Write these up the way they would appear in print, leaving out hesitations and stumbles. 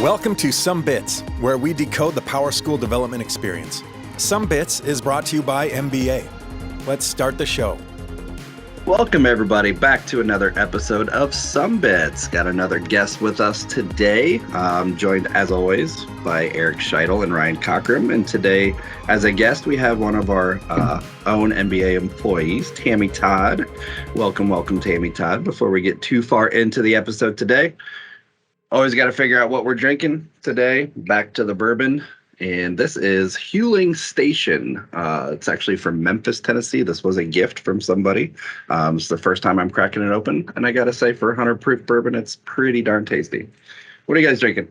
Welcome to Sumbits, where we decode the PowerSchool development experience. Sumbits is brought to you by MBA. Let's start the show. Welcome, everybody, back to another episode of Sumbits. Got another guest with us today. Joined, as always, by Eric Scheidel and Ryan Cockrum. And today, as a guest, we have one of our own MBA employees, Tammy Todd. Welcome, Tammy Todd. Before we get too far into the episode today, always got to figure out what we're drinking today. Back to the bourbon. And this is Huling Station. It's actually from Memphis, Tennessee. This was a gift from somebody. It's the first time I'm cracking it open. And I got to say, for 100 proof bourbon, it's pretty darn tasty. What are you guys drinking?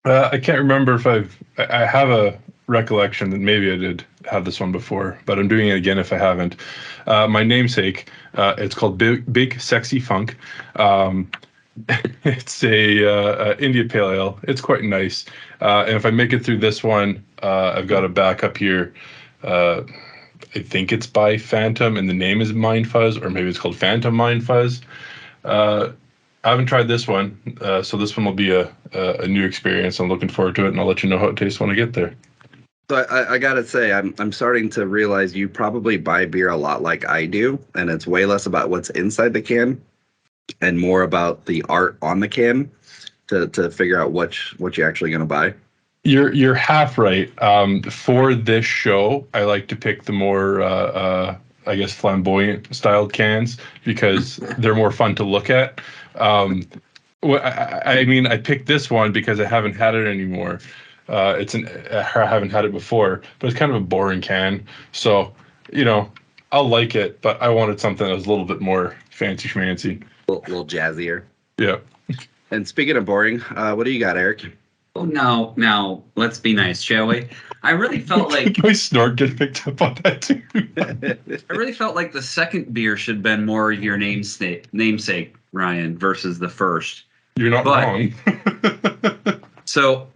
I can't remember if I have a recollection that maybe I did have this one before, but I'm doing it again if I haven't. My namesake, it's called Big Sexy Funk. It's a India Pale Ale. It's quite nice. And if I make it through this one, I've got a backup here. I think it's by Phantom, and the name is Mind Fuzz, or maybe it's called Phantom Mind Fuzz. I haven't tried this one, so this one will be a new experience. I'm looking forward to it, and I'll let you know how it tastes when I get there. So I gotta say, I'm starting to realize you probably buy beer a lot like I do, and it's way less about what's inside the can and more about the art on the can to figure out what you're actually going to buy. You're half right. For this show, I like to pick the more, I guess, flamboyant styled cans because they're more fun to look at. I picked this one because I haven't had it anymore. I haven't had it before, but it's kind of a boring can. So, I'll like it, but I wanted something that was a little bit more fancy schmancy. A little jazzier. Yeah. And speaking of boring, what do you got, Eric? Oh, now, let's be nice, shall we? I really felt like... My snort get picked up on that, too. I really felt like the second beer should have been more your namesake, Ryan, versus the first. You're not wrong. So,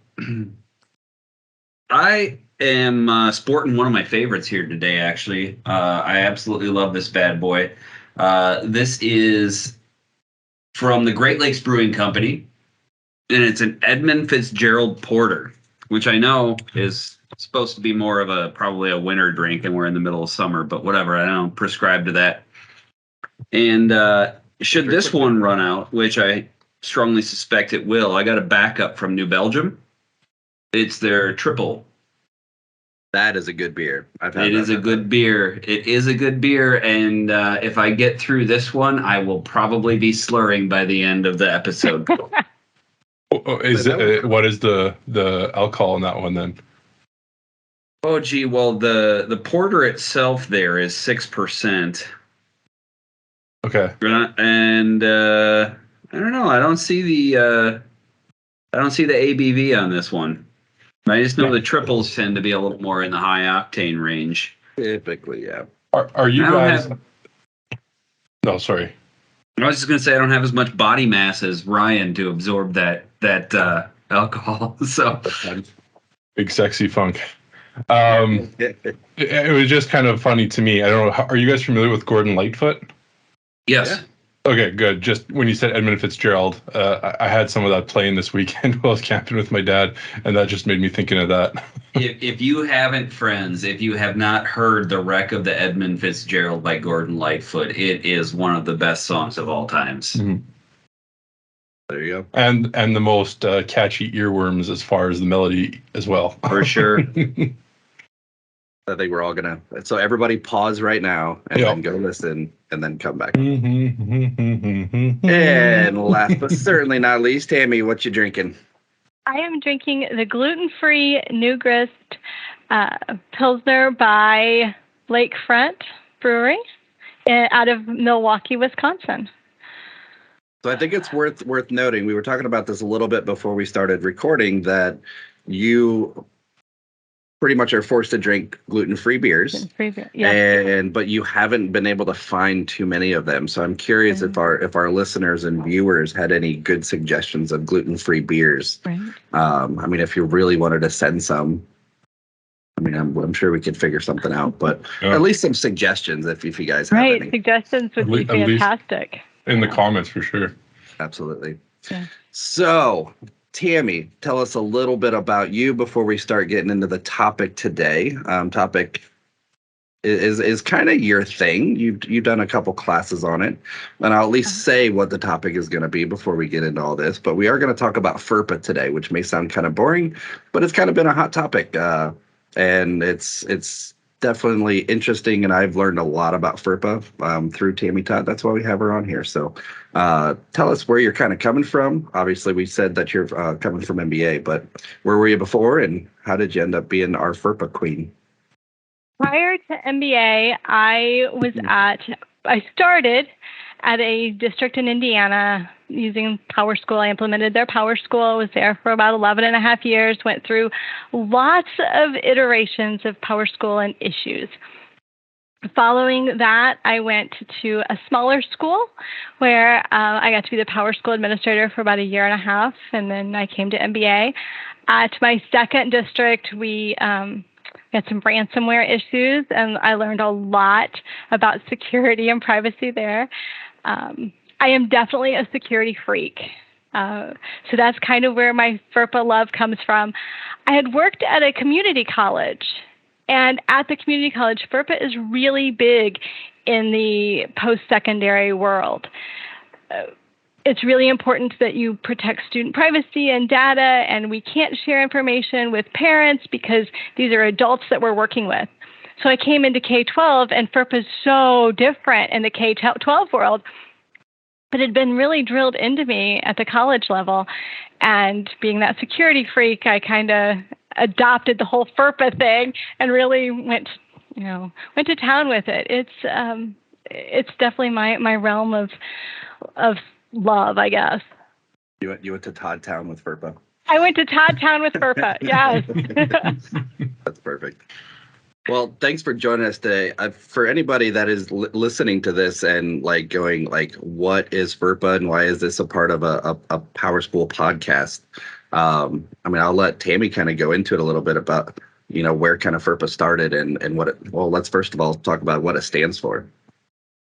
I am sporting one of my favorites here today, actually. I absolutely love this bad boy. This is from the Great Lakes Brewing Company, and it's an Edmund Fitzgerald Porter, which I know is supposed to be more of probably a winter drink, and we're in the middle of summer, but whatever, I don't prescribe to that. And should this one run out, which I strongly suspect it will, I got a backup from New Belgium. It's their triple. That is a good beer. It is a good beer. It is a good beer, and if I get through this one, I will probably be slurring by the end of the episode. What is the alcohol in that one then? Oh, gee, well, the porter itself there is 6%. Okay. And I don't know. I don't see the ABV on this one. I just know the triples tend to be a little more in the high octane range. Typically, yeah. Are you guys? No, sorry. I was just going to say I don't have as much body mass as Ryan to absorb that alcohol. So Big Sexy Funk. It was just kind of funny to me. I don't know. Are you guys familiar with Gordon Lightfoot? Yes. Yeah. Okay, good. Just when you said Edmund Fitzgerald, I had some of that playing this weekend while I was camping with my dad, and that just made me thinking of that. If you have not heard The Wreck of the Edmund Fitzgerald by Gordon Lightfoot, it is one of the best songs of all times. Mm-hmm. There you go. And the most catchy earworms as far as the melody as well. For sure. I think we're all going to... So everybody pause right now and then go listen and then come back. And last but certainly not least, Tammy, what you drinking? I am drinking the gluten-free New Grist Pilsner by Lakefront Brewery out of Milwaukee, Wisconsin. So I think it's worth noting, we were talking about this a little bit before we started recording, that you pretty much are forced to drink gluten-free beers, but you haven't been able to find too many of them. So I'm curious if our listeners and viewers had any good suggestions of gluten-free beers. Right. If you really wanted to send some, I'm sure we could figure something out, but at least some suggestions if you guys have any. Suggestions would be fantastic. In the comments for sure. Absolutely. Yeah. So Tammy, tell us a little bit about you before we start getting into the topic today. Topic is kind of your thing. You've done a couple classes on it, and I'll at least say what the topic is going to be before we get into all this. But we are going to talk about FERPA today, which may sound kind of boring, but it's kind of been a hot topic, and it's definitely interesting. And I've learned a lot about FERPA through Tammy Todd. That's why we have her on here. So tell us where you're kind of coming from. Obviously, we said that you're coming from MBA, but where were you before, and how did you end up being our FERPA queen? Prior to MBA, I started at a district in Indiana using PowerSchool. I implemented their PowerSchool. I was there for about 11 and a half years, went through lots of iterations of PowerSchool and issues. Following that, I went to a smaller school where I got to be the PowerSchool administrator for about a year and a half, and then I came to MBA. At my second district, we had some ransomware issues, and I learned a lot about security and privacy there. I am definitely a security freak. So that's kind of where my FERPA love comes from. I had worked at a community college, and at the community college, FERPA is really big in the post-secondary world. It's really important that you protect student privacy and data, and we can't share information with parents because these are adults that we're working with. So I came into K-12, and FERPA is so different in the K-12 world, but it had been really drilled into me at the college level. And being that security freak, I kind of adopted the whole FERPA thing and really went to town with it. It's definitely my realm of love, I guess. You went to Todd Town with FERPA. I went to Todd Town with FERPA. Yes. That's perfect. Well, thanks for joining us today. For anybody that is listening to this and going what is FERPA and why is this a part of a PowerSchool podcast? I'll let Tammy kind of go into it a little bit about where kind of FERPA started and what it. Well, let's first of all talk about what it stands for.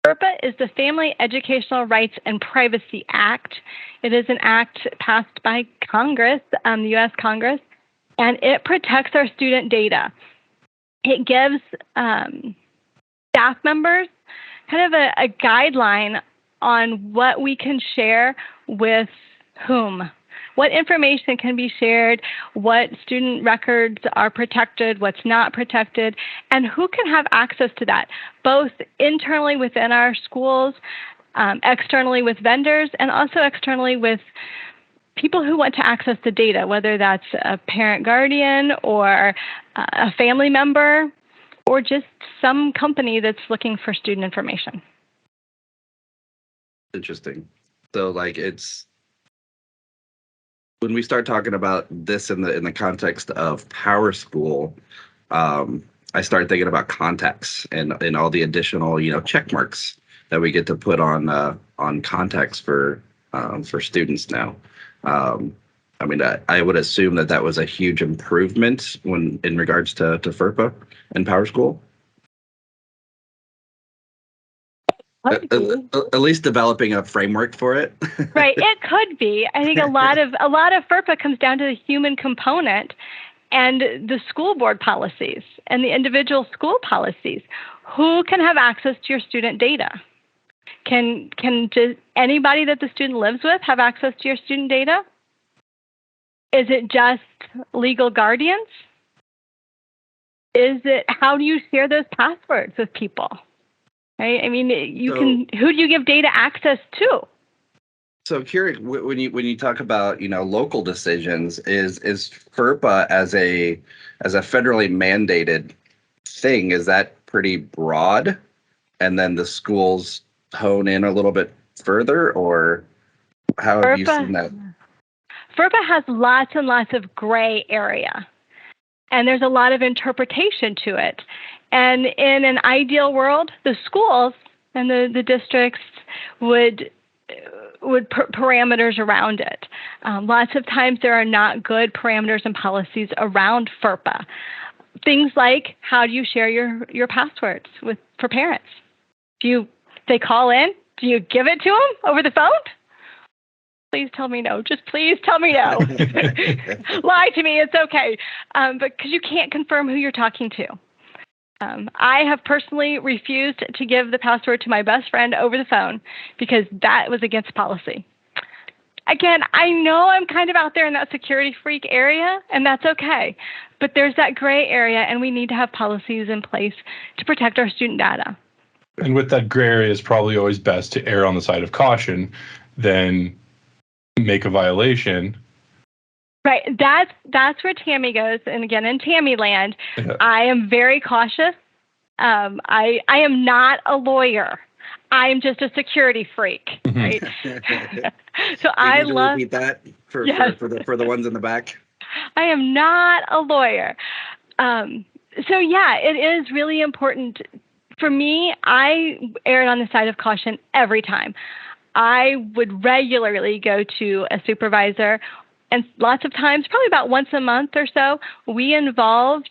FERPA is the Family Educational Rights and Privacy Act. It is an act passed by Congress, the U.S. Congress, and it protects our student data. It gives staff members kind of a guideline on what we can share with whom. What information can be shared, what student records are protected, what's not protected, and who can have access to that, both internally within our schools, externally with vendors, and also externally with people who want to access the data, whether that's a parent guardian or a family member or just some company that's looking for student information. Interesting. So it's when we start talking about this in the context of PowerSchool, I start thinking about contacts and all the additional check marks that we get to put on contacts for students now. I would assume that was a huge improvement in regards to FERPA and PowerSchool. At least developing a framework for it. Right, it could be. I think a lot of FERPA comes down to the human component and the school board policies and the individual school policies. Who can have access to your student data? Can just anybody that the student lives with have access to your student data? Is it just legal guardians? How do you share those passwords with people? Right? Who do you give data access to? So curious, when you talk about local decisions, is FERPA as a federally mandated thing, is that pretty broad, and then the schools hone in a little bit further, or how have you seen that? FERPA has lots and lots of gray area, and there's a lot of interpretation to it. And in an ideal world, the schools and the districts would put parameters around it. Lots of times there are not good parameters and policies around FERPA. Things like, how do you share your passwords for parents? They call in, do you give it to them over the phone? please tell me no. Just please tell me no. Lie to me. It's okay. But because you can't confirm who you're talking to. I have personally refused to give the password to my best friend over the phone because that was against policy. Again, I know I'm kind of out there in that security freak area, and that's okay. But there's that gray area, and we need to have policies in place to protect our student data. And with that gray area, it's probably always best to err on the side of caution than make a violation. Right. That's where Tammy goes. And again, in Tammy land, I am very cautious. I am not a lawyer. I am just a security freak. Right. So I love repeat that for the ones in the back. I am not a lawyer. So yeah, it is really important. For me, I erred on the side of caution every time. I would regularly go to a supervisor, and lots of times, probably about once a month or so, we involved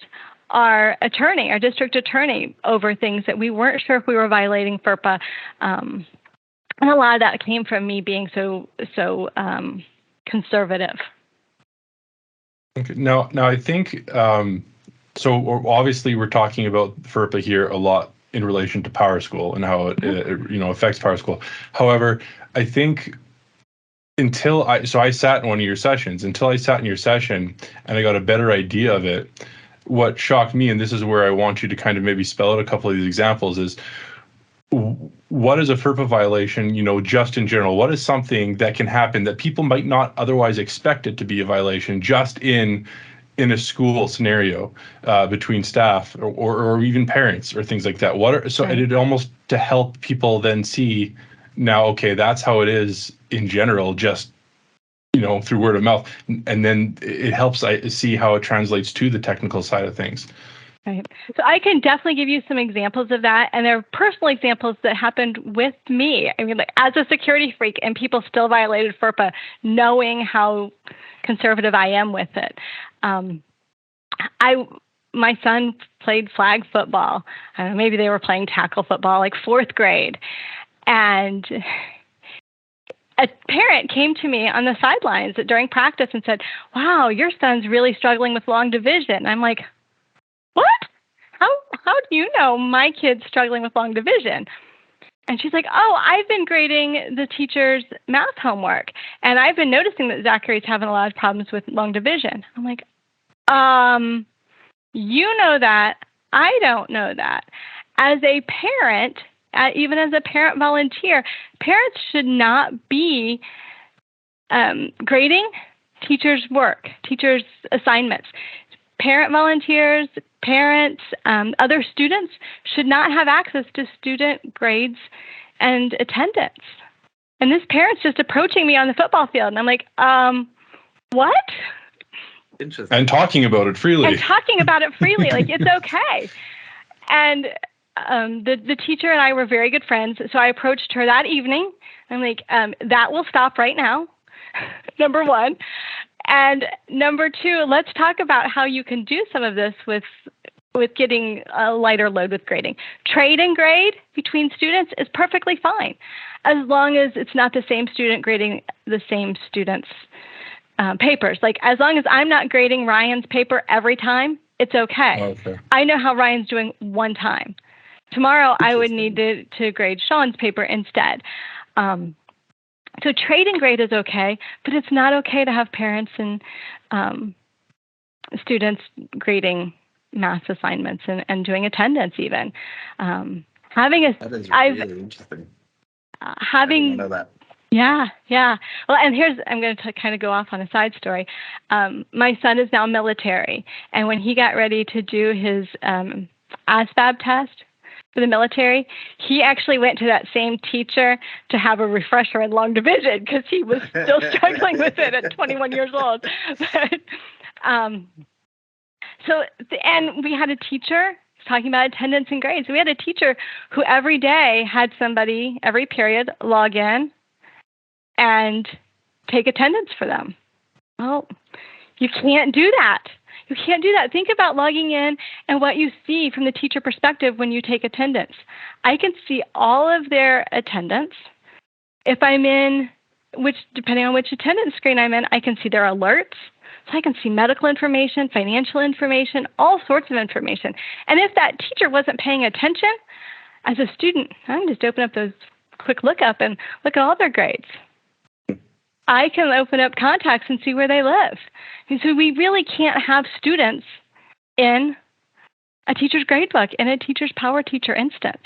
our attorney, our district attorney, over things that we weren't sure if we were violating FERPA. And a lot of that came from me being so conservative. Okay. Now I think, so obviously we're talking about FERPA here a lot in relation to PowerSchool and how it affects PowerSchool. However, I think I sat in one of your sessions, until I sat in your session and I got a better idea of it, what shocked me, and this is where I want you to kind of maybe spell out a couple of these examples, is what is a FERPA violation, just in general? What is something that can happen that people might not otherwise expect it to be a violation just in a school scenario between staff or even parents or things like that? It almost to help people then see now, okay, that's how it is in general, just through word of mouth, and then it helps I see how it translates to the technical side of things. Right. So I can definitely give you some examples of that, and there are personal examples that happened with me. I mean, like, as a security freak, and people still violated FERPA, knowing how conservative I am with it. My son played flag football. I don't know, maybe they were playing tackle football, like 4th grade, and a parent came to me on the sidelines during practice and said, "Wow, your son's really struggling with long division." I'm like, "What? How do you know my kid's struggling with long division?" And she's like, "Oh, I've been grading the teacher's math homework, and I've been noticing that Zachary's having a lot of problems with long division." I'm like, you know that. I don't know that. As a parent, even as a parent volunteer, parents should not be grading teachers' work, teachers' assignments. Parent volunteers, parents, other students should not have access to student grades and attendance. And this parent's just approaching me on the football field, and I'm like, what? Interesting. And talking about it freely. Like, it's okay. And the teacher and I were very good friends, so I approached her that evening. I'm like, that will stop right now, number one. And number two, let's talk about how you can do some of this with getting a lighter load with grading. Trade and grade between students is perfectly fine, as long as it's not the same student grading the same student's papers. Like, as long as I'm not grading Ryan's paper every time, it's okay. Okay. I know how Ryan's doing one time. Tomorrow, I would need to grade Sean's paper instead. So trade and grade is okay, but it's not okay to have parents and students grading math assignments and doing attendance even. That is really interesting. I didn't know that. Yeah. Well, and I'm going to kind of go off on a side story. My son is now military, and when he got ready to do his ASVAB test for the military, he actually went to that same teacher to have a refresher in long division because he was still struggling with it at 21 years old. And we had a teacher talking about attendance and grades. We had a teacher who every day had somebody, every period, log in and take attendance for them. Well, you can't do that. You can't do that. Think about logging in and what you see from the teacher perspective when you take attendance. I can see all of their attendance. If I'm in which, depending on which attendance screen I'm in, I can see their alerts. So I can see medical information, financial information, all sorts of information. And if that teacher wasn't paying attention, as a student, I can just open up those quick lookup and look at all their grades. I can open up contacts and see where they live. And so we really can't have students in a teacher's gradebook, in a teacher's Power Teacher instance.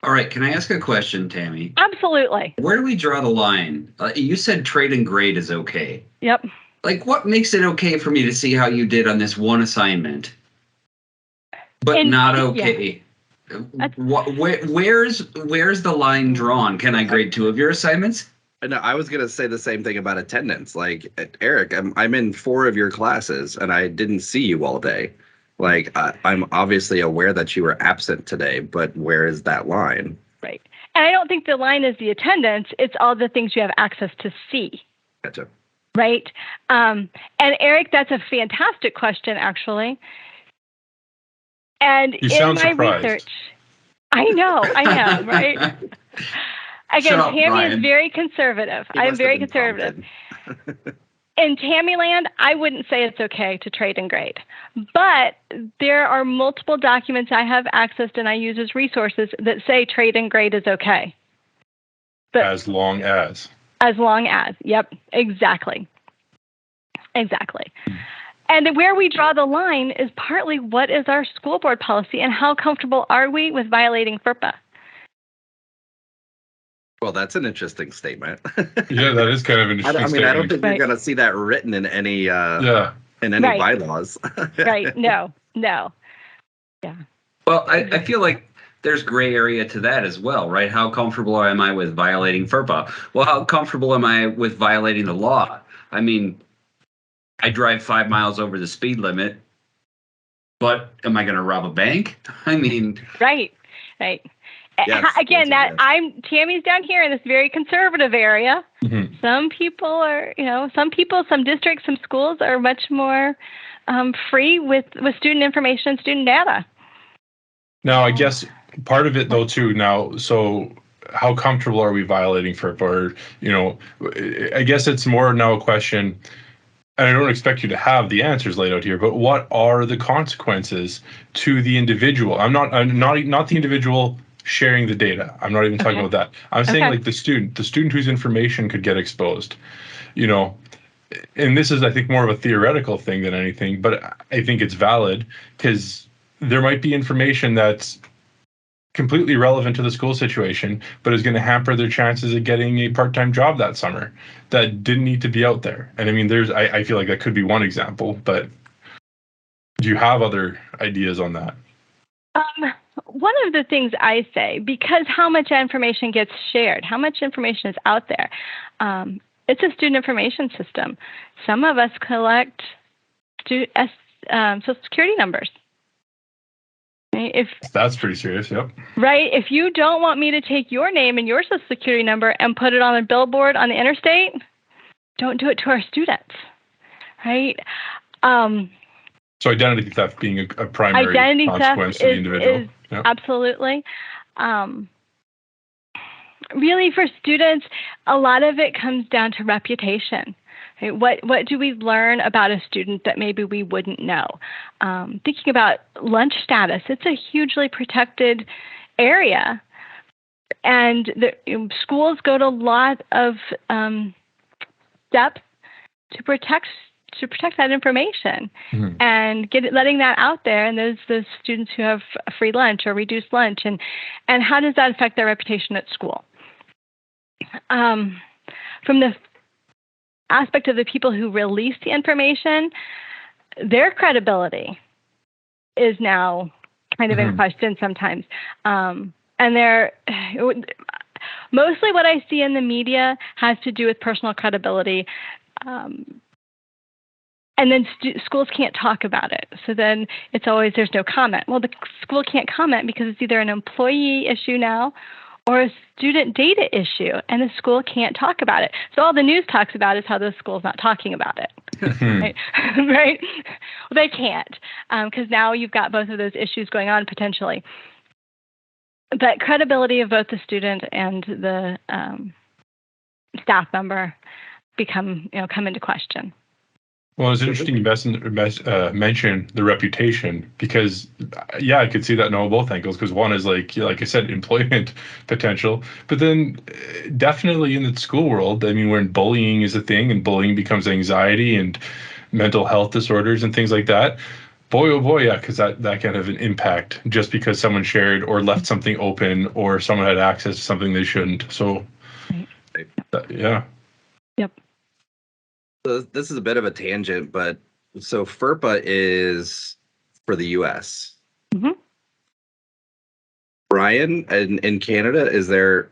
All right. Can I ask a question, Tammy? Absolutely. Where do we draw the line? You said trade and grade is okay. Yep. Like, what makes it okay for me to see how you did on this one assignment, but not okay? Yeah. Where's the line drawn? Can I grade 2 of your assignments? No, I was gonna say the same thing about attendance. Like, Eric, I'm in 4 of your classes, and I didn't see you all day. Like, I'm obviously aware that you were absent today, but where is that line? Right. And I don't think the line is the attendance. It's all the things you have access to see. Gotcha. Right. And Eric, that's a fantastic question, actually. And You in sound my surprised. research, I know, right? Again, Shut up, Tammy Brian. is very conservative. I'm very conservative. In Tammyland, I wouldn't say it's okay to trade and grade. But there are multiple documents I have accessed and I use as resources that say trade and grade is okay. But As long as. As long as. Yep, exactly. Exactly. And where we draw the line is partly what is our school board policy and how comfortable are we with violating FERPA? Well, that's an interesting statement. Yeah, that is kind of an interesting statement. I don't think you're going to see that written in any bylaws. Right. No. Yeah. Well, I feel like there's gray area to that as well, right? How comfortable am I with violating FERPA? Well, how comfortable am I with violating the law? I mean, I drive 5 miles over the speed limit, but am I going to rob a bank? I mean, right. Yes, again, Tammy's down here in this very conservative area. Mm-hmm. Some districts, some schools are much more free with student information and student data. Now, I guess part of it though too. Now, so how comfortable are we violating FERPA? Or, I guess it's more now a question. And I don't expect you to have the answers laid out here, but what are the consequences to the individual? I'm not the individual sharing the data. I'm not even talking about that. I'm saying like the student whose information could get exposed, and this is, I think, more of a theoretical thing than anything, but I think it's valid because there might be information that's completely relevant to the school situation, but is going to hamper their chances of getting a part-time job that summer that didn't need to be out there. And I mean, I feel like that could be one example, but do you have other ideas on that? One of the things I say, because how much information gets shared, how much information is out there, it's a student information system. Some of us collect Social Security numbers. That's pretty serious, yep. Right. If you don't want me to take your name and your Social Security number and put it on a billboard on the interstate, don't do it to our students. Right. So identity theft being a primary consequence to the individual. Yep. Absolutely. Really, for students, a lot of it comes down to reputation. Right? What do we learn about a student that maybe we wouldn't know? Thinking about lunch status, it's a hugely protected area. And schools go to a lot of steps to protect that information, mm-hmm. and letting that out there. And those students who have a free lunch or reduced lunch, and how does that affect their reputation at school? From the aspect of the people who release the information, their credibility is now kind of in question sometimes. And mostly what I see in the media has to do with personal credibility. And then schools can't talk about it. So then it's always, there's no comment. Well, the school can't comment because it's either an employee issue now or a student data issue, and the school can't talk about it. So all the news talks about is how the school's not talking about it. Right? Right? Well, they can't, because now you've got both of those issues going on potentially. But credibility of both the student and the staff member come into question. Well, it's interesting you mention the reputation because, yeah, I could see that on both angles. Because one is like I said, employment potential, but then definitely in the school world, I mean, when bullying is a thing and bullying becomes anxiety and mental health disorders and things like that, boy, oh boy, yeah, because that can have an impact just because someone shared or left something open or someone had access to something they shouldn't. So, yeah. Yep. So this is a bit of a tangent, but so FERPA is for the U.S. Mm-hmm. Brian, in Canada, is there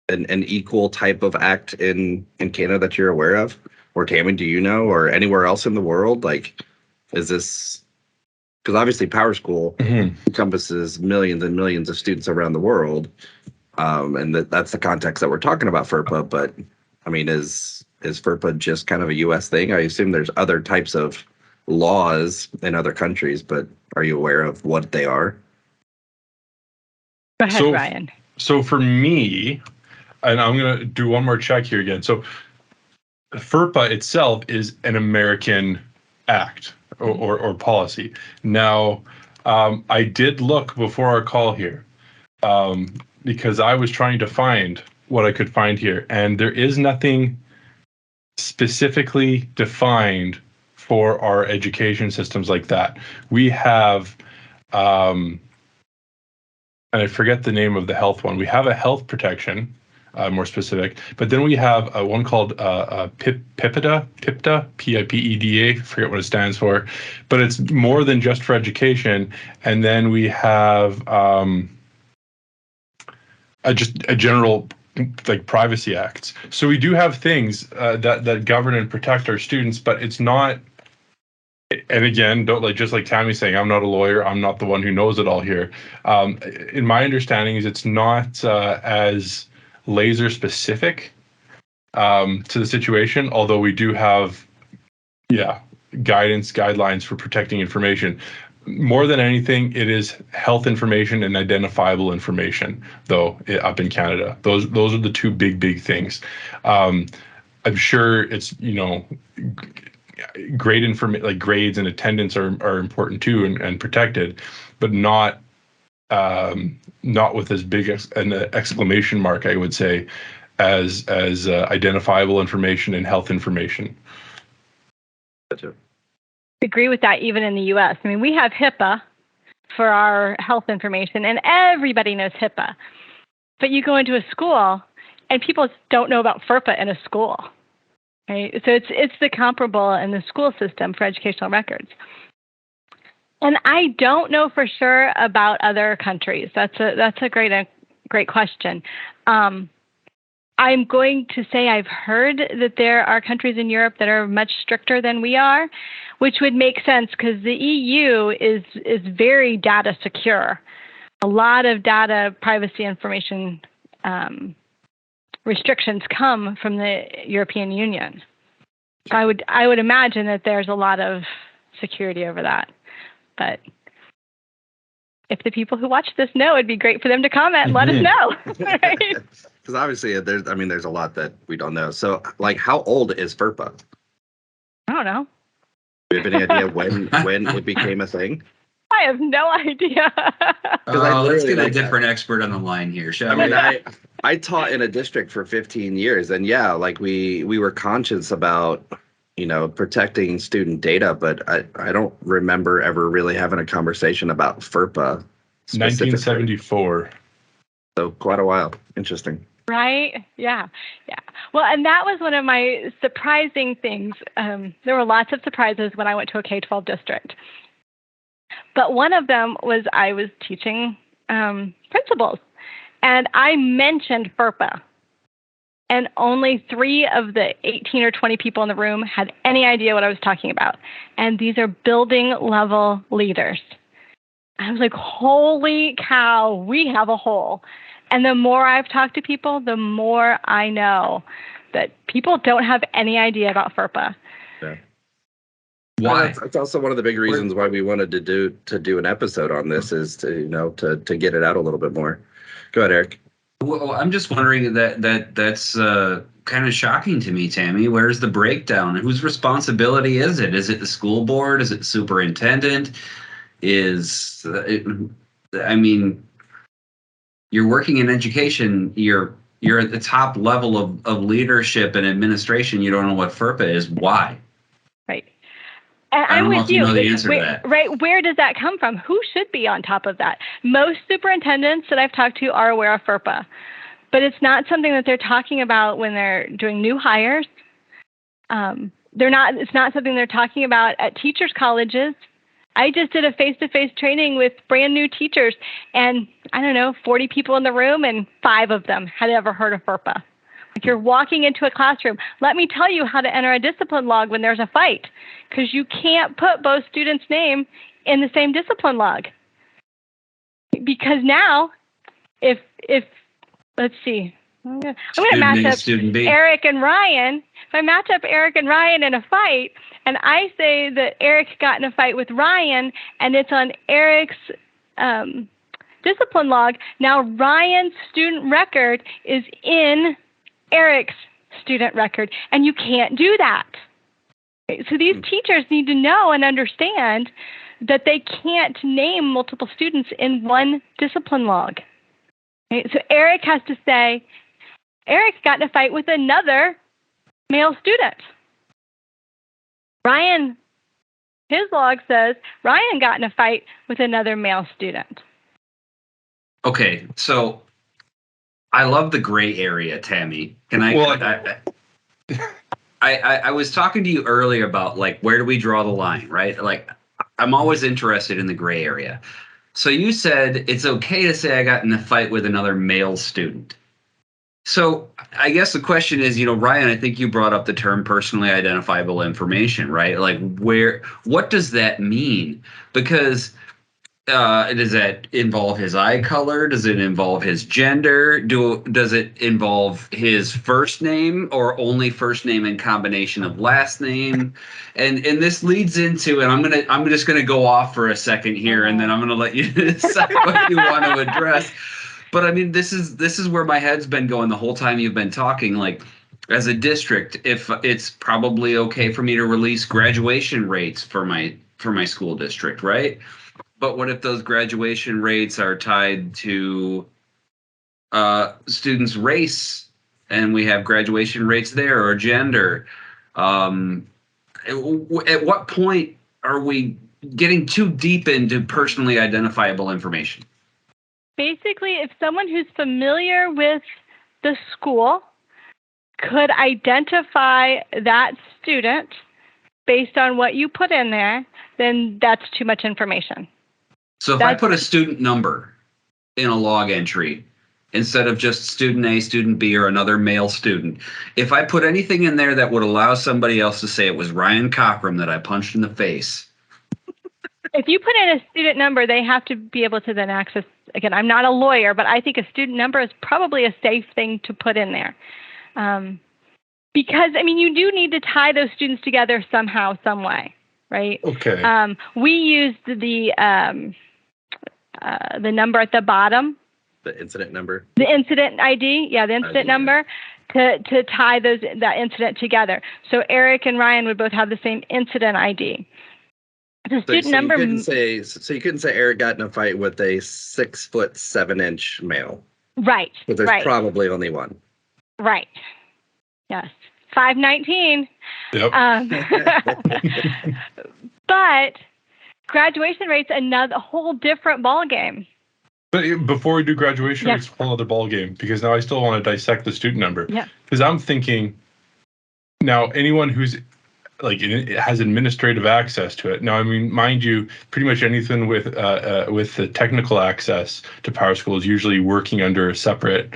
an equal type of act in Canada that you're aware of? Or Tammy, do you know? Or anywhere else in the world? Like, is this... Because obviously PowerSchool encompasses millions and millions of students around the world. And that's the context that we're talking about FERPA. But, I mean, is FERPA just kind of a U.S. thing? I assume there's other types of laws in other countries, but are you aware of what they are? Go ahead, Ryan. So for me, and I'm going to do one more check here again. So FERPA itself is an American act or policy. Now, I did look before our call here because I was trying to find what I could find here, and there is nothing specifically defined for our education systems like that. We have, and I forget the name of the health one. We have a health protection, more specific, but then we have one called PIPEDA, P-I-P-E-D-A, forget what it stands for, but it's more than just for education. And then we have just a general like privacy acts. So we do have things that govern and protect our students, but it's not. And again, don't just like Tammy's saying, I'm not a lawyer. I'm not the one who knows it all here. In my understanding, is it's not as laser specific to the situation. Although we do have, guidelines for protecting information. More than anything, it is health information and identifiable information, though, up in Canada. Those are the two big things. I'm sure it's, great information, like grades and attendance are important too and protected, but not with as big an exclamation mark, I would say, as identifiable information and health information. Gotcha. Agree with that. Even in the U.S., I mean, we have HIPAA for our health information, and everybody knows HIPAA. But you go into a school, and people don't know about FERPA in a school, right? So it's the comparable in the school system for educational records. And I don't know for sure about other countries. That's a great question. I'm going to say I've heard that there are countries in Europe that are much stricter than we are, which would make sense because the EU is very data secure. A lot of data privacy information restrictions come from the European Union. So I would imagine that there's a lot of security over that. But if the people who watch this know, it'd be great for them to comment and let us know. Right? Because obviously, there's a lot that we don't know. So, like, how old is FERPA? I don't know. Do you have any idea when it became a thing? I have no idea. Let's get a different expert on the line here, shall we? I taught in a district for 15 years, and we were conscious about protecting student data, but I don't remember ever really having a conversation about FERPA. 1974. So quite a while. Interesting. Right? Yeah. Well, and that was one of my surprising things. There were lots of surprises when I went to a K-12 district. But one of them was I was teaching principals, and I mentioned FERPA. And only 3 of the 18 or 20 people in the room had any idea what I was talking about. And these are building level leaders. I was like, holy cow, we have a hole. And the more I've talked to people, the more I know that people don't have any idea about FERPA. Yeah. Why? That's also one of the big reasons why we wanted to do an episode on this is to get it out a little bit more. Go ahead, Eric. Well, I'm just wondering that's kind of shocking to me, Tammy. Where's the breakdown? Whose responsibility is it? Is it the school board? Is it the superintendent? I mean, you're working in education. You're at the top level of leadership and administration. You don't know what FERPA is. Why? Right. And I don't I'm know with if you you. know the answer to that. Right. Where does that come from? Who should be on top of that? Most superintendents that I've talked to are aware of FERPA, but it's not something that they're talking about when they're doing new hires. It's not something they're talking about at teachers' colleges. I just did a face-to-face training with brand new teachers, and 40 people in the room, and 5 of them had ever heard of FERPA. Like, you're walking into a classroom. Let me tell you how to enter a discipline log when there's a fight, because you can't put both students' name in the same discipline log. Because now, if let's see, I'm going to match up Eric and Ryan. If I match up Eric and Ryan in a fight, and I say that Eric got in a fight with Ryan, and it's on Eric's discipline log, now Ryan's student record is in Eric's student record, and you can't do that. So these teachers need to know and understand that they can't name multiple students in one discipline log. Okay? So Eric has to say, Eric got in a fight with another male student. Ryan, his log says Ryan got in a fight with another male student. Okay, so I love the gray area, Tammy. I was talking to you earlier about, like, where do we draw the line, right? Like, I'm always interested in the gray area. So you said it's okay to say I got in a fight with another male student. So I guess the question is, Ryan, I think you brought up the term personally identifiable information, right? Like, what does that mean? Because does that involve his eye color? Does it involve his gender? Does it involve his first name, or only first name in combination of last name? And this leads into, and I'm just gonna go off for a second here, and then I'm gonna let you decide what you want to address. But I mean, this is where my head's been going the whole time you've been talking. Like, as a district, if it's probably okay for me to release graduation rates for my school district, right? But what if those graduation rates are tied to students' race, and we have graduation rates there, or gender? At what point are we getting too deep into personally identifiable information? Basically, if someone who's familiar with the school could identify that student based on what you put in there, then that's too much information. So if I put a student number in a log entry, instead of just student A, student B, or another male student, if I put anything in there that would allow somebody else to say it was Ryan Cockrum that I punched in the face. If you put in a student number, they have to be able to then access. Again, I'm not a lawyer, but I think a student number is probably a safe thing to put in there. Because, you do need to tie those students together somehow, some way, right? Okay. We used the number at the bottom. The incident number? The incident ID, the incident number, to tie that incident together. So Eric and Ryan would both have the same incident ID. The student number. You couldn't say Eric got in a fight with a 6'7" male. Right. But there's probably only one. Right. Yes. 519. Yep. But graduation rate's a whole different ballgame. But before we do graduation rates, a whole other ballgame, because now I still want to dissect the student number. Yeah. Because I'm thinking, now anyone who's has administrative access to it. Now, mind you, pretty much anything with the technical access to PowerSchool is usually working under a separate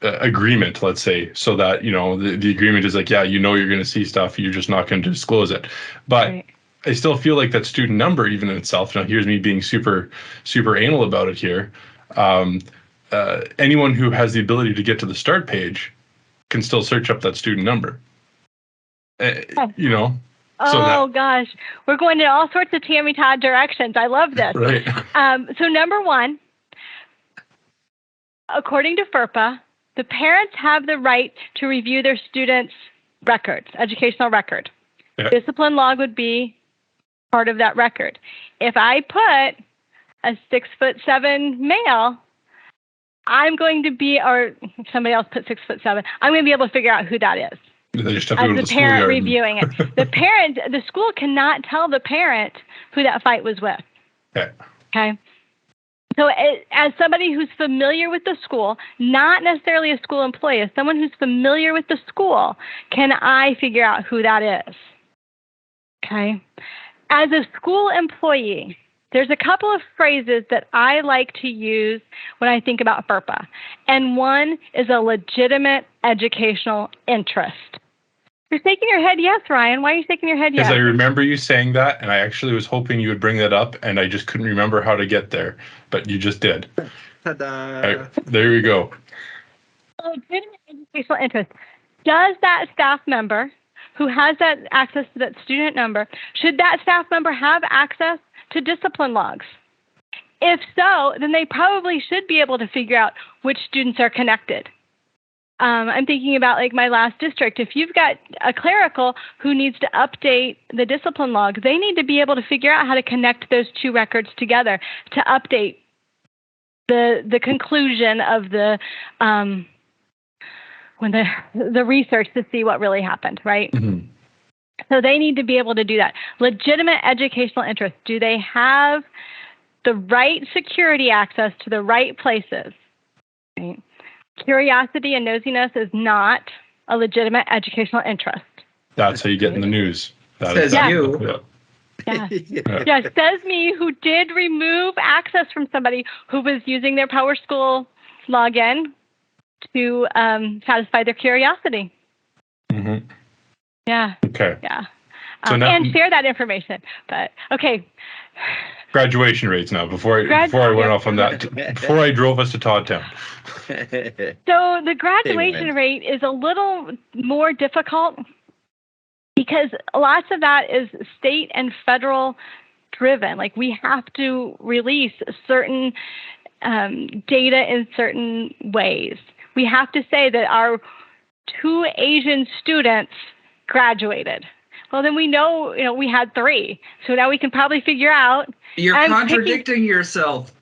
agreement, let's say, so that the agreement is like, you're going to see stuff, you're just not going to disclose it. But right. I still feel like that student number, even in itself, now here's me being super anal about it here. Anyone who has the ability to get to the start page can still search up that student number. Gosh, we're going in all sorts of Tammy Todd directions. I love this. Right. So number one, according to FERPA, the parents have the right to review their students' records, educational record. Yeah. Discipline log would be part of that record. If I put a 6'7" male, I'm going to be, or somebody else put 6'7", I'm going to be able to figure out who that is. They just have to As go to the the parent schoolyard. reviewing it. The school cannot tell the parent who that fight was with. Yeah. Okay. So as somebody who's familiar with the school, not necessarily a school employee, as someone who's familiar with the school, can I figure out who that is? Okay. As a school employee, there's a couple of phrases that I like to use when I think about FERPA. And one is a legitimate educational interest. You're shaking your head yes, Ryan. Why are you shaking your head yes? Because I remember you saying that, and I actually was hoping you would bring that up, and I just couldn't remember how to get there, but you just did. Ta-da! Right, there you go. Legitimate educational interest. Does that staff member who has that access to that student number, should that staff member have access to discipline logs? If so, then they probably should be able to figure out which students are connected. I'm thinking about like my last district. If you've got a clerical who needs to update the discipline log, they need to be able to figure out how to connect those two records together to update the conclusion of the research to see what really happened, right? Mm-hmm. So they need to be able to do that. Legitimate educational interest. Do they have the right security access to the right places? Right? Curiosity and nosiness is not a legitimate educational interest. That's how you get in the news. That Says that. you. Yeah. Yeah. Yeah, says me, who did remove access from somebody who was using their PowerSchool login to satisfy their curiosity. Mm-hmm. Yeah. Okay. Yeah. So now, and share that information. But okay. graduation rates now. Before I went off on that, before I drove us to Toddtown. So the graduation rate is a little more difficult because lots of that is state and federal driven. Like we have to release certain data in certain ways. We have to say that our 2 Asian students graduated. Well, then we know, we had 3. So now we can probably figure out. You're contradicting yourself.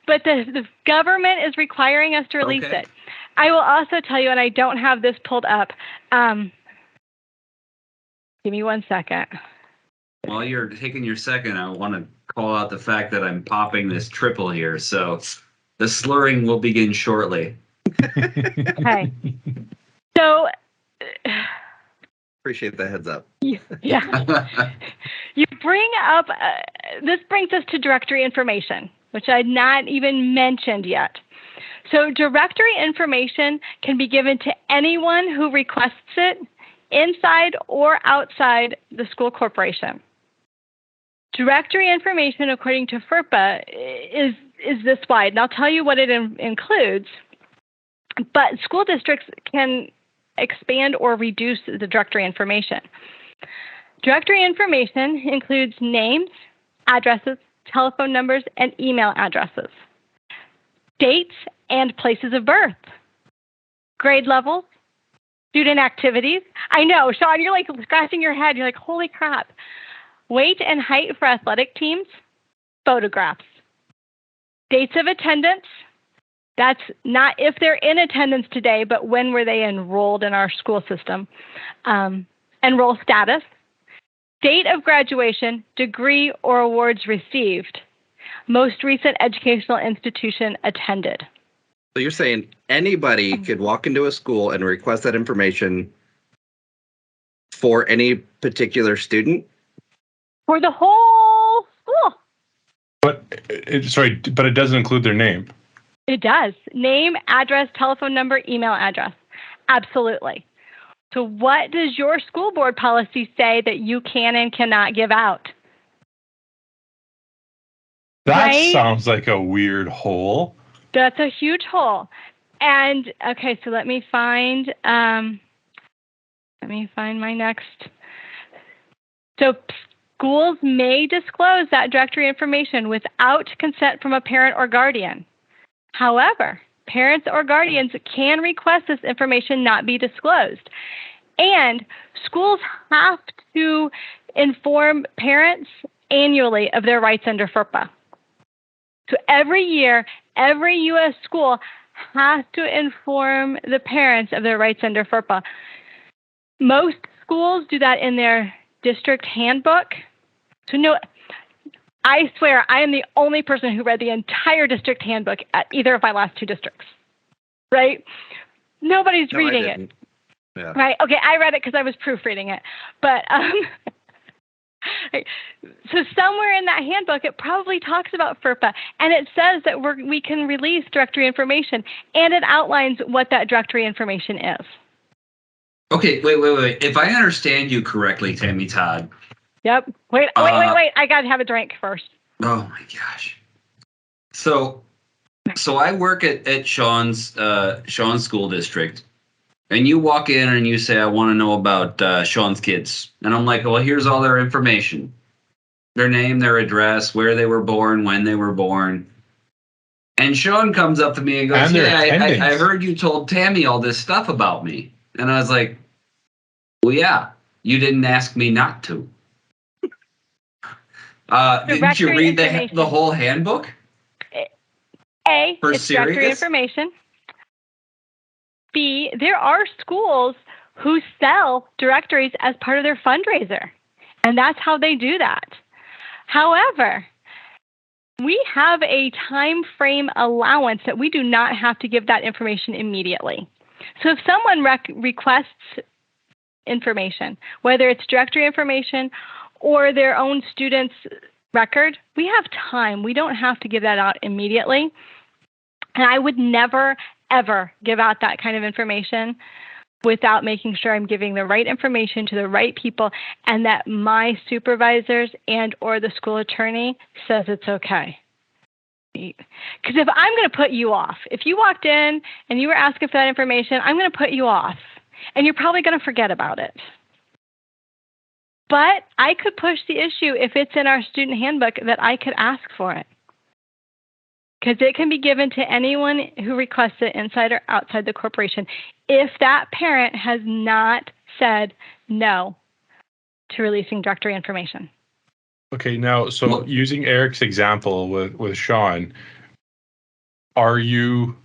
But the government is requiring us to release it. I will also tell you, and I don't have this pulled up. Give me 1 second. While you're taking your second, I want to call out the fact that I'm popping this triple here. So the slurring will begin shortly. Okay. So... Appreciate the heads up. Yeah. You bring up, this brings us to directory information, which I'd not even mentioned yet. So directory information can be given to anyone who requests it inside or outside the school corporation. Directory information, according to FERPA, is this wide. And I'll tell you what it includes. But school districts can expand or reduce the directory information. Directory information includes names, addresses, telephone numbers, and email addresses, dates and places of birth, grade levels, student activities. I know, Sean, you're like scratching your head. You're like, holy crap. Weight and height for athletic teams, photographs, dates of attendance. That's not if they're in attendance today, but when were they enrolled in our school system. Enroll status, date of graduation, degree or awards received, most recent educational institution attended. So you're saying anybody could walk into a school and request that information for any particular student? For the whole school. But it doesn't include their name. It does. Name, address, telephone number, email address. Absolutely. So what does your school board policy say that you can and cannot give out? That Right? sounds like a weird hole. That's a huge hole. And okay, so let me find my next. So schools may disclose that directory information without consent from a parent or guardian. However, parents or guardians can request this information not be disclosed. And schools have to inform parents annually of their rights under FERPA. So every year, every U.S. school has to inform the parents of their rights under FERPA. Most schools do that in their district handbook. So no, I swear I am the only person who read the entire district handbook at either of my last two districts, right? Nobody's reading it. Yeah. Right. Okay. I read it because I was proofreading it. But so somewhere in that handbook, it probably talks about FERPA, and it says that we can release directory information, and it outlines what that directory information is. Okay, wait. If I understand you correctly, Tammy Todd. Yep. Wait. I got to have a drink first. Oh my gosh. So I work at Sean's school district. And you walk in and you say, I want to know about Sean's kids. And I'm like, well, here's all their information. Their name, their address, where they were born, when they were born. And Sean comes up to me and goes, I heard you told Tammy all this stuff about me. And I was like, well, yeah, you didn't ask me not to. Didn't you read the whole handbook? It's directory information. B, there are schools who sell directories as part of their fundraiser, and that's how they do that. However, we have a time frame allowance that we do not have to give that information immediately. So if someone requests information, whether it's directory information or their own student's record, we have time. We don't have to give that out immediately. And I would never, ever give out that kind of information without making sure I'm giving the right information to the right people and that my supervisors and or the school attorney says it's okay. Because if I'm going to put you off, if you walked in and you were asking for that information, I'm going to put you off and you're probably going to forget about it. But I could push the issue if it's in our student handbook that I could ask for it. Because it can be given to anyone who requests it inside or outside the corporation if that parent has not said no to releasing directory information. Okay, now, so using Eric's example with Sean, are you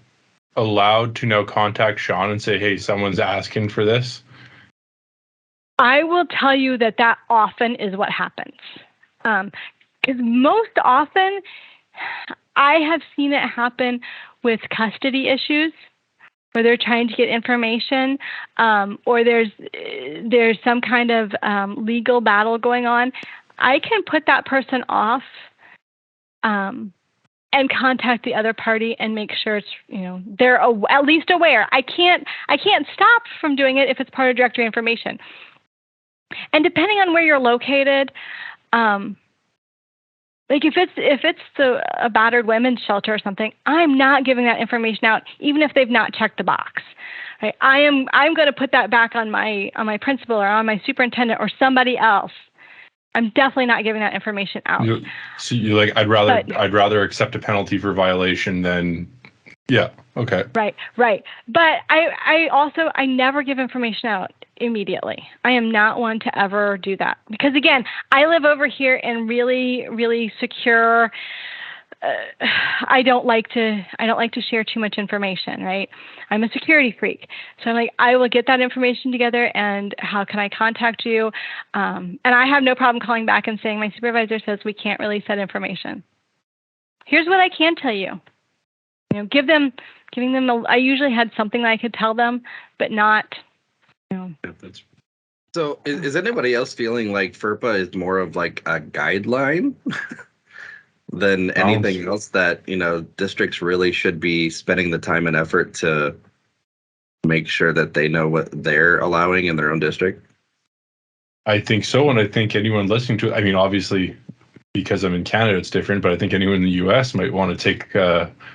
allowed to now contact Sean and say, hey, someone's asking for this? I will tell you that often is what happens. Because most often, I have seen it happen with custody issues where they're trying to get information or there's some kind of legal battle going on. I can put that person off and contact the other party and make sure it's, they're at least aware. I can't stop from doing it if it's part of directory information. And depending on where you're located, like if it's a battered women's shelter or something, I'm not giving that information out, even if they've not checked the box. Right? I'm going to put that back on my principal or on my superintendent or somebody else. I'm definitely not giving that information out. So you're like, I'd rather accept a penalty for violation than, yeah, okay. Right. But I never give information out immediately. I am not one to ever do that because again, I live over here in really, really secure. I don't like to share too much information, right? I'm a security freak. So I'm like, I will get that information together and how can I contact you? And I have no problem calling back and saying, my supervisor says we can't release that information. Here's what I can tell you. Giving them, I usually had something that I could tell them, but not, So is anybody else feeling like FERPA is more of like a guideline than anything else that, districts really should be spending the time and effort to make sure that they know what they're allowing in their own district? I think so. And I think anyone listening to it, I mean, obviously, because I'm in Canada, it's different, but I think anyone in the US might want to take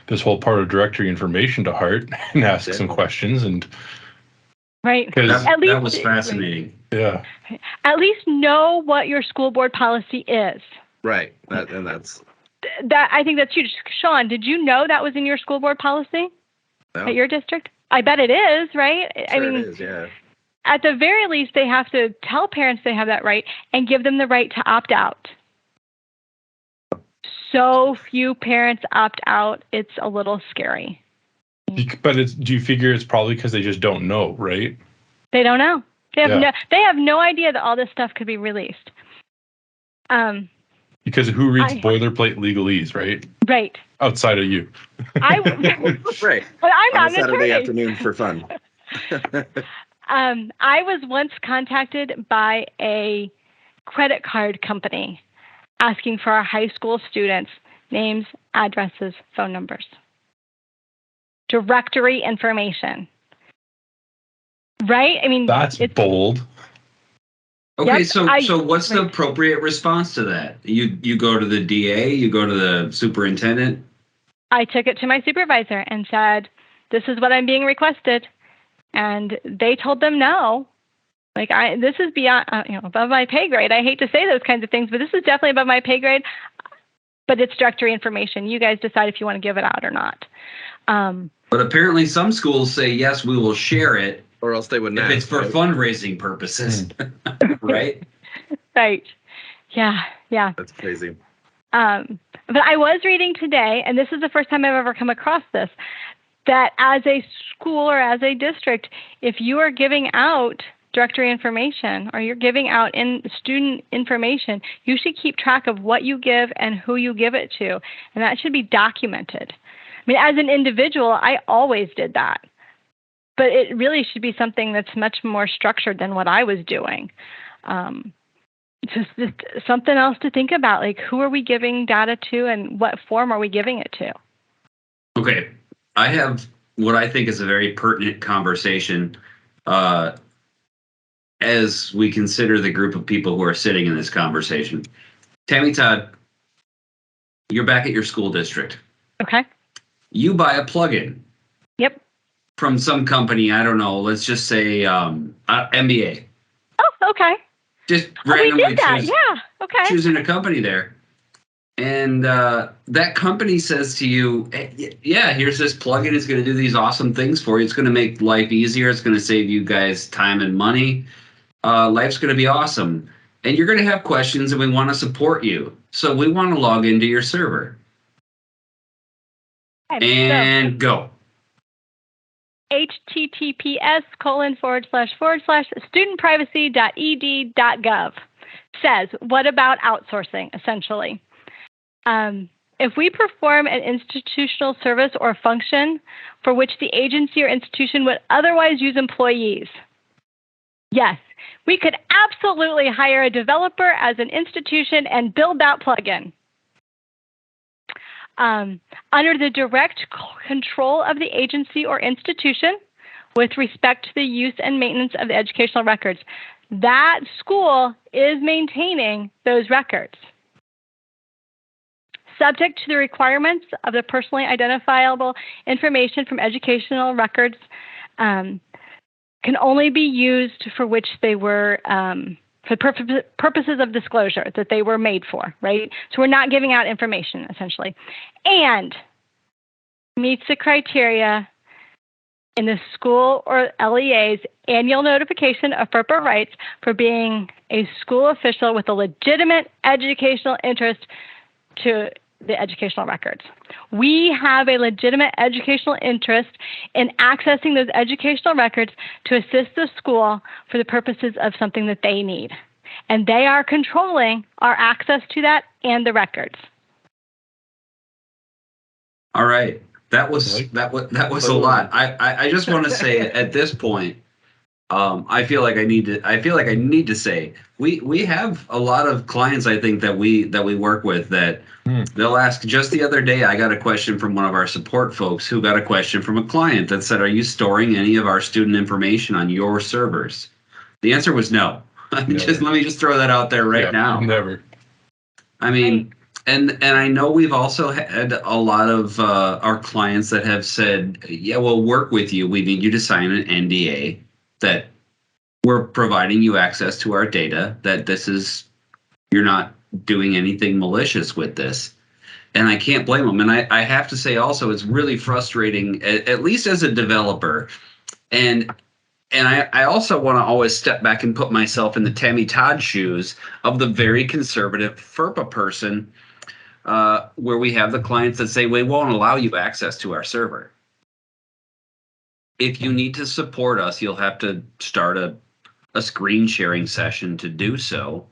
this whole part of directory information to heart and ask some questions. And right. That was fascinating. Right. Yeah. At least know what your school board policy is. Right. That's that I think that's huge. Sean, did you know that was in your school board policy at your district? I bet it is, right? I mean, it is, yeah. At the very least, they have to tell parents they have that right and give them the right to opt out. So few parents opt out, it's a little scary. But do you figure it's probably because they just don't know, right? They don't know. They have no idea that all this stuff could be released. Because who reads boilerplate legalese, right? Right. Outside of you. Right. But I'm not on a Saturday afternoon for fun. I was once contacted by a credit card company asking for our high school students' names, addresses, phone numbers, directory information. Right? I mean, that's bold. Okay, Yep, so what's the appropriate response to that? You go to the DA, you go to the superintendent? I took it to my supervisor and said, this is what I'm being requested. And they told them no. Like, this is beyond, above my pay grade. I hate to say those kinds of things, but this is definitely above my pay grade. But it's directory information. You guys decide if you want to give it out or not. But apparently some schools say, yes, we will share it. Or else they wouldn't if it's for fundraising purposes. Right? Right. Yeah. That's crazy. But I was reading today, and this is the first time I've ever come across this, that as a school or as a district, if you are giving out directory information or you're giving out student information, you should keep track of what you give and who you give it to. And that should be documented. I mean, as an individual, I always did that. But it really should be something that's much more structured than what I was doing. Just something else to think about, like who are we giving data to and what form are we giving it to? Okay. I have what I think is a very pertinent conversation as we consider the group of people who are sitting in this conversation. Tammy Todd, you're back at your school district. Okay. You buy a plugin. Yep. From some company, I don't know, let's just say MBA. Oh, okay. Just randomly we did that. choosing a company there. And that company says to you, hey, yeah, here's this plugin. It's going to do these awesome things for you. It's going to make life easier. It's going to save you guys time and money. Life's going to be awesome. And you're going to have questions, and we want to support you. So we want to log into your server. And go. https://studentprivacy.ed.gov says, what about outsourcing, essentially? If we perform an institutional service or function for which the agency or institution would otherwise use employees, yes, we could absolutely hire a developer as an institution and build that plugin. Under the direct control of the agency or institution with respect to the use and maintenance of the educational records. That school is maintaining those records. Subject to the requirements of the personally identifiable information from educational records can only be used for which they were for purposes of disclosure that they were made for, right? So we're not giving out information, essentially. And meets the criteria in the school or LEA's annual notification of FERPA rights for being a school official with a legitimate educational interest to the educational records. We have a legitimate educational interest in accessing those educational records to assist the school for the purposes of something that they need. And they are controlling our access to that and the records. All right. That was a lot. I just want to say at this point, I feel like I need to say we have a lot of clients, I think, that we work with that they'll ask. Just the other day, I got a question from one of our support folks who got a question from a client that said, "Are you storing any of our student information on your servers?" The answer was no. Let me just throw that out there right now. Never. I mean, and I know we've also had a lot of our clients that have said, "Yeah, we'll work with you. We need you to sign an NDA that we're providing you access to our data, that you're not doing anything malicious with this." And I can't blame them. And I have to say also, it's really frustrating, at least as a developer. And I also want to always step back and put myself in the Tammy Todd shoes of the very conservative FERPA person, where we have the clients that say, we won't allow you access to our server. If you need to support us, you'll have to start a screen sharing session to do so.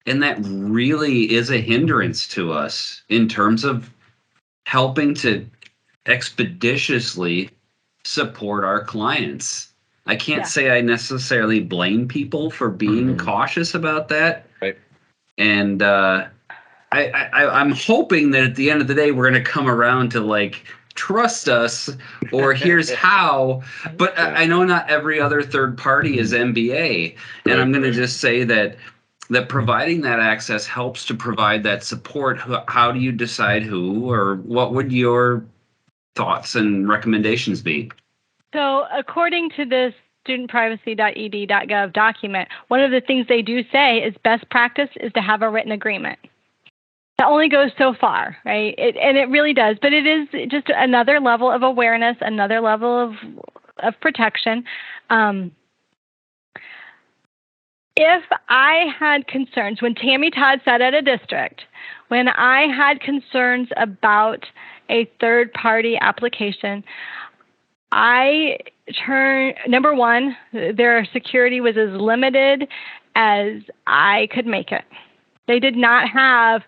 And that really is a hindrance to us in terms of helping to expeditiously support our clients. I can't say I necessarily blame people for being cautious about that. Right. And I'm hoping that at the end of the day, we're going to come around to like, trust us, or here's how. But I know not every other third party is MBA. And I'm going to just say that providing that access helps to provide that support. How do you decide who, or what would your thoughts and recommendations be? So according to this studentprivacy.ed.gov document, one of the things they do say is best practice is to have a written agreement. That only goes so far, right? And it really does. But it is just another level of awareness, another level of protection. If I had concerns, when Tammy Todd sat at a district, when I had concerns about a third-party application, number one, their security was as limited as I could make it. They did not have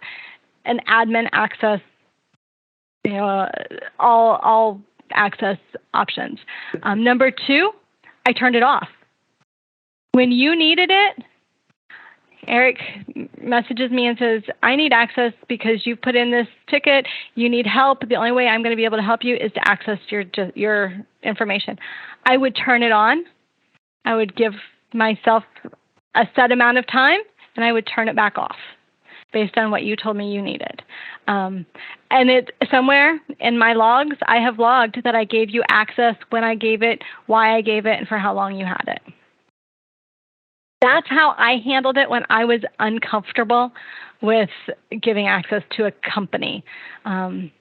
an admin access, all access options. Number two, I turned it off. When you needed it, Eric messages me and says, I need access because you put in this ticket. You need help. The only way I'm going to be able to help you is to access your information. I would turn it on. I would give myself a set amount of time, and I would turn it back off based on what you told me you needed. And it somewhere in my logs, I have logged that I gave you access, when I gave it, why I gave it, and for how long you had it. That's how I handled it when I was uncomfortable with giving access to a company. I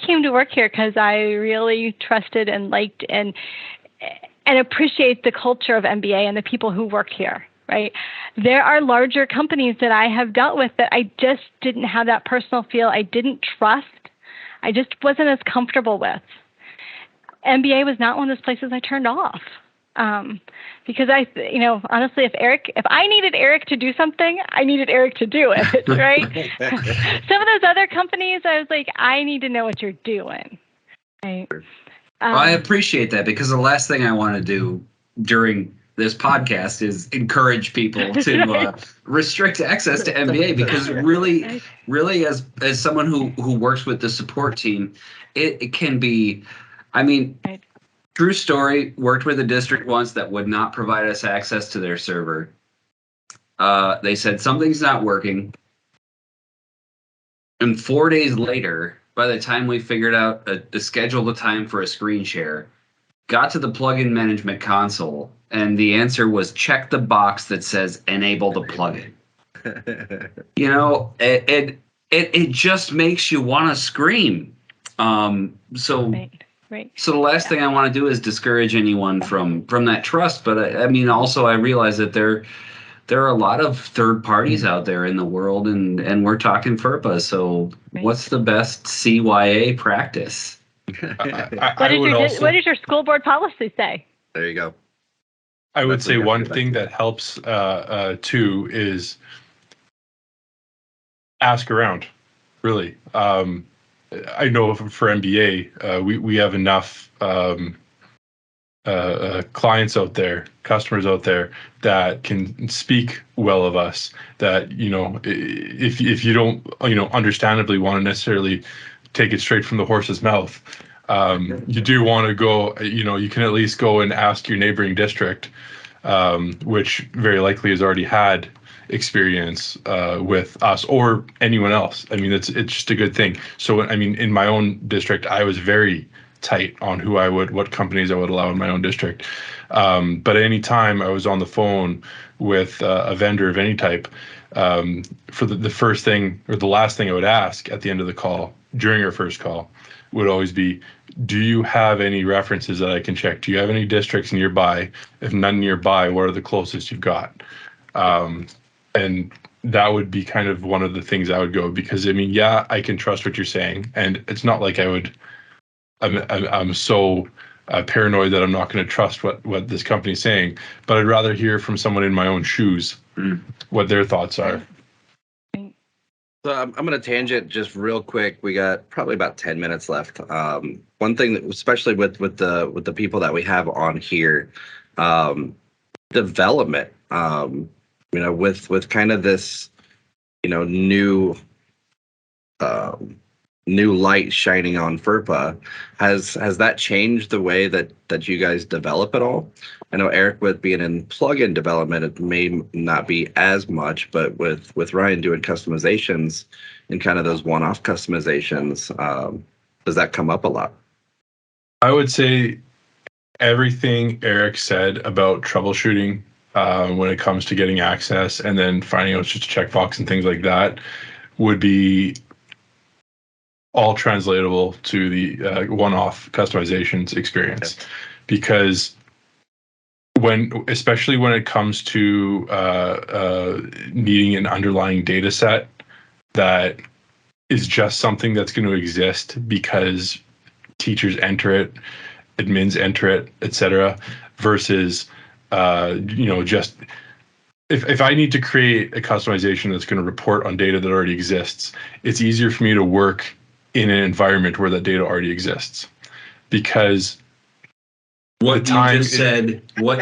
came to work here because I really trusted and liked and appreciate the culture of MBA and the people who work here, right? There are larger companies that I have dealt with that I just didn't have that personal feel. I didn't trust. I just wasn't as comfortable with. MBA was not one of those places I turned off. Because honestly, if I needed Eric to do something, I needed Eric to do it, right? Some of those other companies, I was like, I need to know what you're doing. Right? I appreciate that, because the last thing I want to do during this podcast is encourage people to restrict access to MBA, because really as someone who works with the support team, it can be, true story, worked with a district once that would not provide us access to their server. They said something's not working. And 4 days later, by the time we figured out to schedule the time for a screen share, got to the plugin management console, and the answer was check the box that says enable the plugin. It just makes you want to scream. Right. So the last thing I want to do is discourage anyone from that trust. But also I realize that there are a lot of third parties out there in the world, and we're talking FERPA. So what's the best CYA practice? What does your school board policy say? There you go. I would say one thing that helps too is ask around, really. I know for MBA, we have enough clients out there, customers out there that can speak well of us. That if you don't understandably want to necessarily take it straight from the horse's mouth, you do want to go. You can at least go and ask your neighboring district, which very likely has already had experience with us or anyone else. It's just a good thing. So in my own district, I was very tight on what companies I would allow in my own district. But at any time I was on the phone with a vendor of any type, for the first thing or the last thing I would ask at the end of the call during our first call would always be, do you have any references that I can check? Do you have any districts nearby? If none nearby, what are the closest you've got? And that would be kind of one of the things I would go, because I mean, yeah, I can trust what you're saying, and it's not like I'm so paranoid that I'm not going to trust what this company's saying, but I'd rather hear from someone in my own shoes what their thoughts are. So I'm going to tangent just real quick. We got probably about 10 minutes left. One thing that, especially with the people that we have on here, development, with kind of this, new light shining on FERPA, has that changed the way that you guys develop at all? I know, Eric, with being in plugin development, it may not be as much, but with Ryan doing customizations and kind of those one-off customizations, does that come up a lot? I would say everything Eric said about troubleshooting when it comes to getting access and then finding out just a checkbox and things like that would be all translatable to the one-off customizations experience. Because especially when it comes to needing an underlying data set that is just something that's going to exist because teachers enter it, admins enter it, etc., versus just if I need to create a customization that's going to report on data that already exists, it's easier for me to work in an environment where that data already exists, because what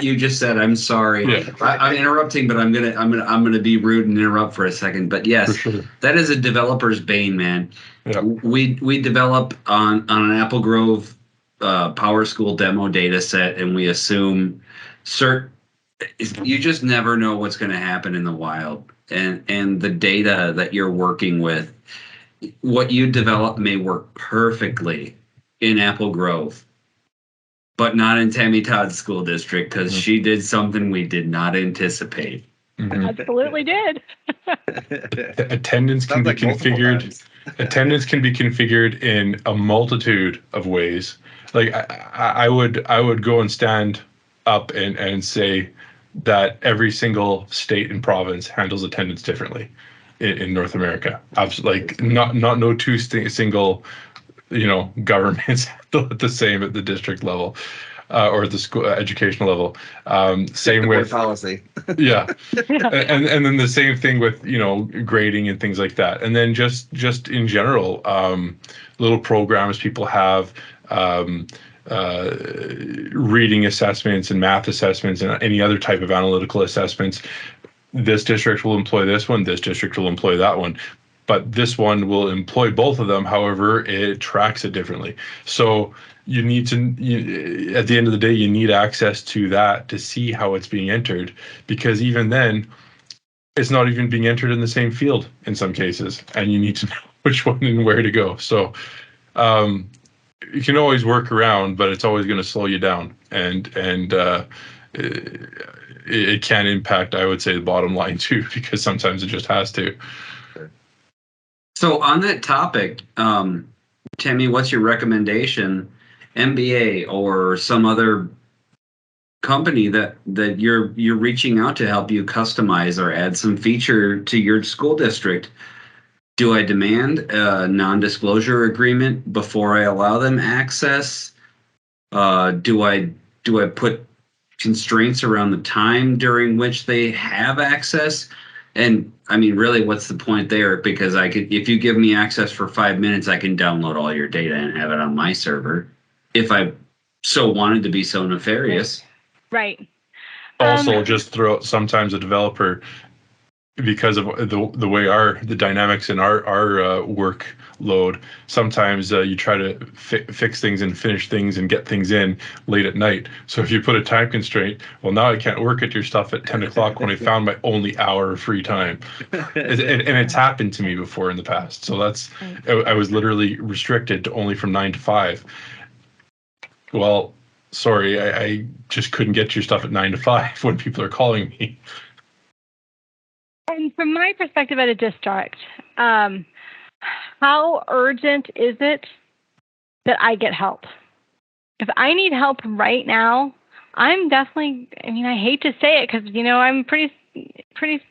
you just said, I'm sorry. Yeah. I'm interrupting, but I'm gonna be rude and interrupt for a second. But yes, For sure. That is a developer's bane, man. Yeah. We develop on an Apple Grove PowerSchool demo data set, and we assume you just never know what's going to happen in the wild, and the data that you're working with, what you develop may work perfectly in Apple Grove, but not in Tammy Todd's school district, because she did something we did not anticipate. Absolutely did. Attendance can be configured. Attendance can be configured in a multitude of ways. Like I would go and stand up and say that every single state and province handles attendance differently in North America. Like no two single governments handle it the same at the district level or at the school educational level. Same with policy. Yeah. And then the same thing with grading and things like that. And then just in general, little programs people have, reading assessments and math assessments and any other type of analytical assessments. This district will employ this one, this district will employ that one, but this one will employ both of them. However, it tracks it differently. So you need to, at the end of the day, you need access to that to see how it's being entered, because even then, it's not even being entered in the same field in some cases, and you need to know which one and where to go. So you can always work around, but it's always going to slow you down, and it can impact, I would say, the bottom line too, because sometimes it just has to. So on that topic, Tammy, what's your recommendation? MBA or some other company that you're reaching out to help you customize or add some feature to your school district. Do I demand a non-disclosure agreement before I allow them access? Do I put constraints around the time during which they have access? And I mean, really, what's the point there? Because if you give me access for 5 minutes, I can download all your data and have it on my server, if I so wanted to be so nefarious. Right. Also, just throw sometimes a developer, because of the way the dynamics in our workload, sometimes you try to fix things and finish things and get things in late at night. So if you put a time constraint, well, now I can't work at your stuff at 10 o'clock when I found my only hour of free time. And it's happened to me before in the past. So I was literally restricted to only from 9 to 5. Well, sorry, I just couldn't get your stuff at 9 to 5 when people are calling me. And from my perspective at a district, how urgent is it that I get help? If I need help right now, I'm definitely, I hate to say it because, I'm pretty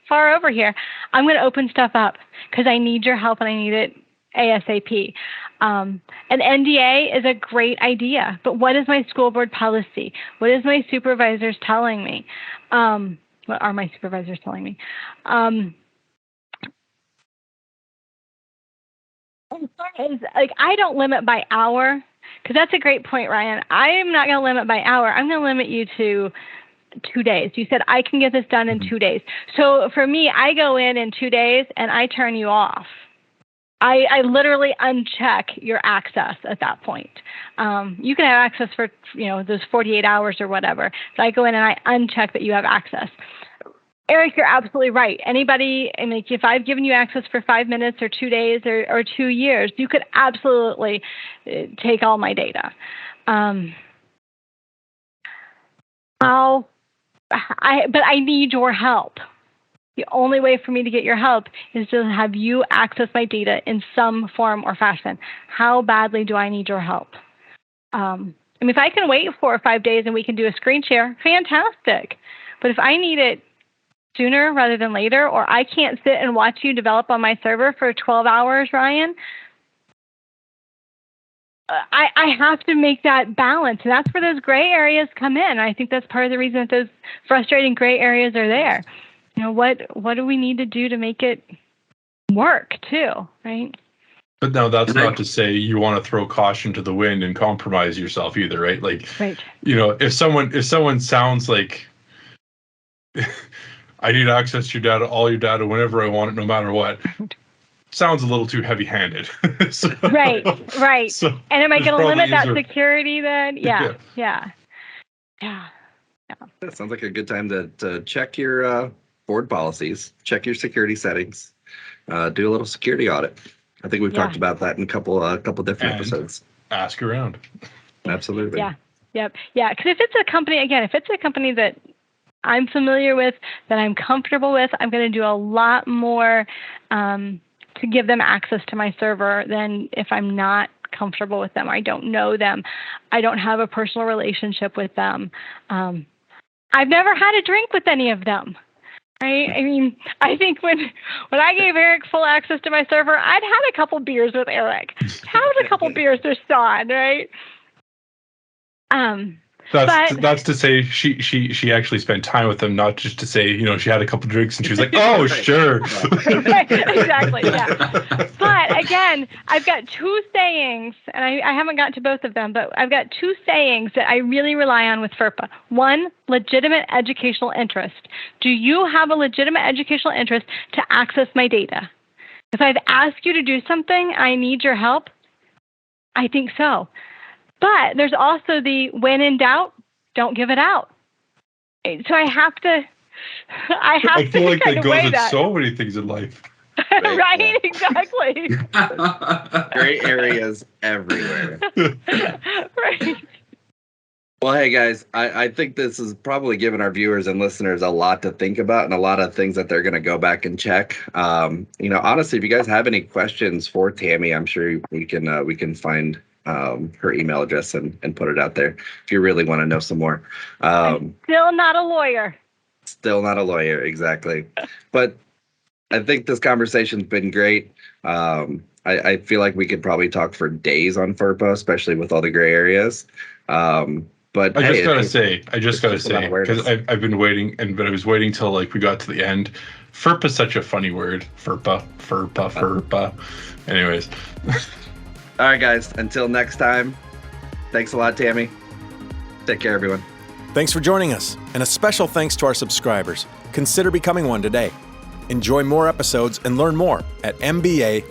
far over here. I'm going to open stuff up because I need your help and I need it ASAP. An NDA is a great idea, but what is my school board policy? What is my supervisors telling me? What are my supervisors telling me? As far as, I don't limit by hour, because that's a great point, Ryan. I am not going to limit by hour. I'm going to limit you to 2 days. You said I can get this done in 2 days. So for me, I go in 2 days and I turn you off. I literally uncheck your access at that point. You can have access for, those 48 hours or whatever. So I go in and I uncheck that you have access. Eric, you're absolutely right. Anybody, if I've given you access for 5 minutes or 2 days or 2 years, you could absolutely take all my data. But I need your help. The only way for me to get your help is to have you access my data in some form or fashion. How badly do I need your help? If I can wait 4 or 5 days and we can do a screen share, fantastic. But if I need it sooner rather than later, or I can't sit and watch you develop on my server for 12 hours, Ryan, I have to make that balance. And that's where those gray areas come in. I think that's part of the reason that those frustrating gray areas are there. What do we need to do to make it work too, right? But no, that's not to say you want to throw caution to the wind and compromise yourself either, right? Right. If someone sounds like I need access to your data, all your data, whenever I want it, no matter what, sounds a little too heavy-handed. Right. So and am I going to limit that security then? Yeah. That sounds like a good time to check your board policies, check your security settings, do a little security audit. I think we've talked about that in a couple different episodes. Ask around. Absolutely. Yeah. Yep. Yeah. Because if it's a company that I'm familiar with, that I'm comfortable with, I'm going to do a lot more to give them access to my server than if I'm not comfortable with them. I don't know them. I don't have a personal relationship with them. I've never had a drink with any of them. Right? I think when I gave Eric full access to my server, I'd had a couple beers with Eric. Had a couple beers with Sean, right? That's to say she actually spent time with them, not just to say, she had a couple drinks and she was like, oh, sure. Right, exactly, yeah. But again, I've got 2 sayings, and I haven't gotten to both of them, but I've got 2 sayings that I really rely on with FERPA. 1, legitimate educational interest. Do you have a legitimate educational interest to access my data? If I've asked you to do something, I need your help, I think so. But there's also the when in doubt, don't give it out. So I feel like that goes with so many things in life. Right, exactly. Gray areas everywhere. Right. Well, hey guys, I think this is probably giving our viewers and listeners a lot to think about and a lot of things that they're going to go back and check. Honestly, if you guys have any questions for Tammy, I'm sure we can find her email address and put it out there if you really want to know some more. I'm still not a lawyer. Still not a lawyer, exactly. But I think this conversation's been great. I feel like we could probably talk for days on FERPA, especially with all the gray areas. But I just gotta say, because I've been waiting, but I was waiting till we got to the end. FERPA is such a funny word. FERPA. Anyways. All right, guys. Until next time. Thanks a lot, Tammy. Take care, everyone. Thanks for joining us, and a special thanks to our subscribers. Consider becoming one today. Enjoy more episodes and learn more at mba-link.com.